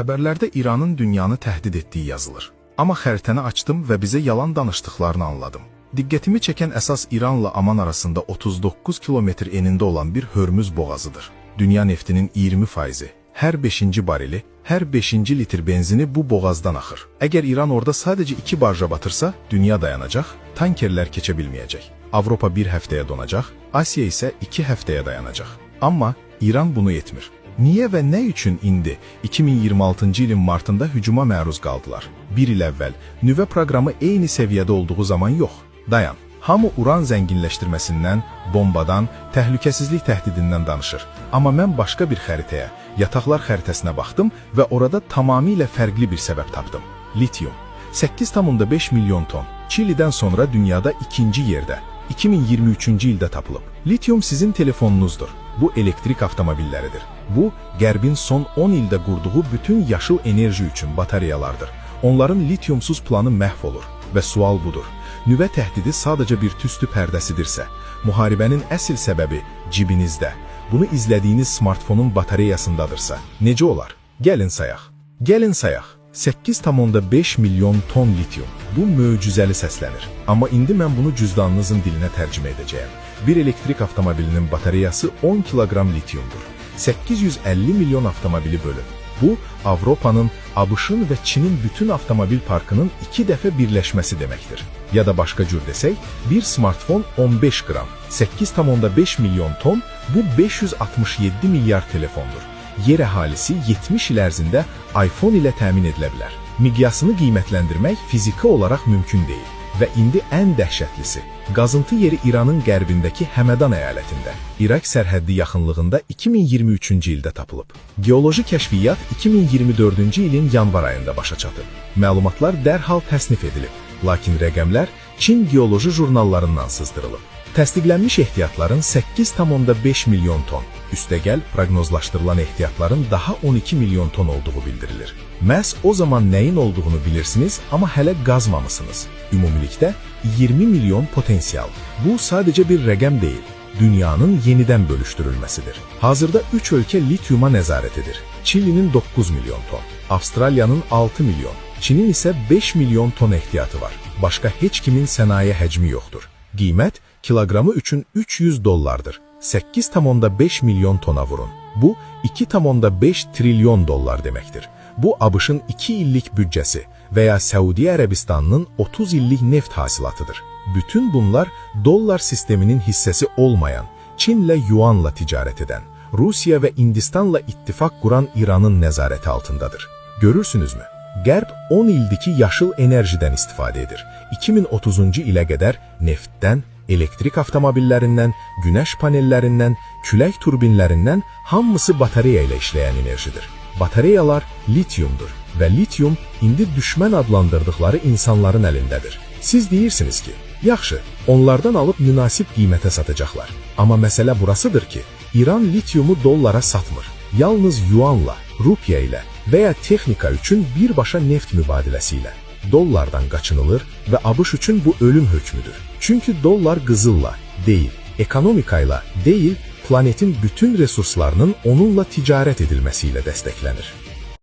Xəbərlərdə İranın dünyanı təhdid etdiyi yazılır. Amma xəritəni açdım və bizə yalan danışdıqlarını anladım. Diqqətimi çəkən əsas İranla Aman arasında 39 kilometr enində olan bir Hörmüz boğazıdır. Dünya neftinin 20%, hər 5-ci bareli, hər 5-ci litr benzini bu boğazdan axır. Əgər İran orada sadəcə 2 barja batırsa, dünya dayanacaq, tankerlər keçə bilməyəcək. Avropa 1 həftəyə donacaq, Asiya isə 2 həftəyə dayanacaq. Amma İran bunu etmir. Niyə və nə üçün indi 2026-cı ilin martında hücuma məruz qaldılar? Bir il əvvəl nüvə proqramı eyni səviyyədə olduğu zaman yox. Dayan. Hamı uran zənginləşdirməsindən, bombadan, təhlükəsizlik təhdidindən danışır. Amma mən başqa bir xəritəyə, yataqlar xəritəsinə baxdım və orada tamamilə fərqli bir səbəb tapdım. Litium. 8,5 milyon ton. Çilidən sonra dünyada ikinci yerdə. 2023-cü ildə tapılıb. Litium sizin telefonunuzdur. Bu elektrik avtomobilleridir. Bu, Qərbin son 10 ildə qurduğu bütün yaşıl enerji üçün batareyalardır. Onların litiumsuz planı məhv olur. Və sual budur. Nüvə təhdidi sadəcə bir tüstü pərdəsidirsə, müharibənin əsl səbəbi cibinizdə, bunu izlədiyiniz smartfonun batareyasındadırsa, necə olar? Gəlin sayaq. Gəlin sayaq. 8,5 milyon ton litium. Bu möcüzəli səslənir. Amma indi mən bunu cüzdanınızın dilinə tərcümə edəcəyəm. Bir elektrik avtomobilinin batareyası 10 kiloqram litiumdur. 850 milyon avtomobili bölün. Bu, Avropanın, ABŞ-ın və Çinin bütün avtomobil parkının 2 dəfə birləşməsi deməkdir. Ya da başqa cür desək, bir smartfon 15 qram, 8,5 milyon ton, bu 567 milyar telefondur. Yer əhalisi 70 il ərzində iPhone ilə təmin edilə bilər. Miqyasını qiymətləndirmək fiziki olaraq mümkün deyil. Və indi ən dəhşətlisi, qazıntı yeri İranın qərbindəki Həmədan əyalətində, İraq sərhəddi yaxınlığında 2023-cü ildə tapılıb. Geoloji kəşfiyyat 2024-cü ilin yanvar ayında başa çatıb. Məlumatlar dərhal təsnif edilib, lakin rəqəmlər Çin geoloji jurnallarından sızdırılıb. Təsdiqlənmiş ehtiyatların 8,5 milyon ton, üstəgəl proqnozlaşdırılan ehtiyatların daha 12 milyon ton olduğu bildirilir. Məhz o zaman nəyin olduğunu bilirsiniz, amma hələ qazmamısınız. Ümumilikdə 20 milyon potensial. Bu sadəcə bir rəqəm deyil, dünyanın yenidən bölüşdürülməsidir. Hazırda 3 ölkə litiuma nəzarət edir. Çilinin 9 milyon ton, Avstraliyanın 6 milyon, Çinin isə 5 milyon ton ehtiyatı var. Başqa heç kimin sənaye həcmi yoxdur. Qiymət kiloqramı üçün $300. 8,5 milyon tona vurun. Bu, 2,5 trilyon dollar deməkdir. Bu, ABŞ-ın 2 illik büdcəsi və ya Səudiyyə Ərəbistanının 30 illik neft hasilatıdır. Bütün bunlar dollar sisteminin hissəsi olmayan, Çinlə yuanla ticarət edən, Rusiya və Hindistanla ittifaq quran İranın nəzarəti altındadır. Görürsünüzmü? Qərb 10 ildiki yaşıl enerjidən istifadə edir. 2030-cu ilə qədər neftdən, elektrik avtomobillərindən, günəş panellərindən, külək turbinlərindən hamısı batareya ilə işləyən enerjidir. Batareyalar litiumdur və litium indi düşmən adlandırdıqları insanların əlindədir. Siz deyirsiniz ki, yaxşı, onlardan alıb münasib qiymətə satacaqlar. Amma məsələ burasıdır ki, İran litiumu dollara satmır. Yalnız yuanla, rupiya ilə və ya texnika üçün birbaşa neft mübadiləsi ilə. Dollardan qaçınılır və ABŞ üçün bu ölüm hökmüdür. Çünki dollar qızılla deyil, ekonomikayla deyil, planetin bütün resurslarının onunla ticarət edilməsi ilə dəstəklənir.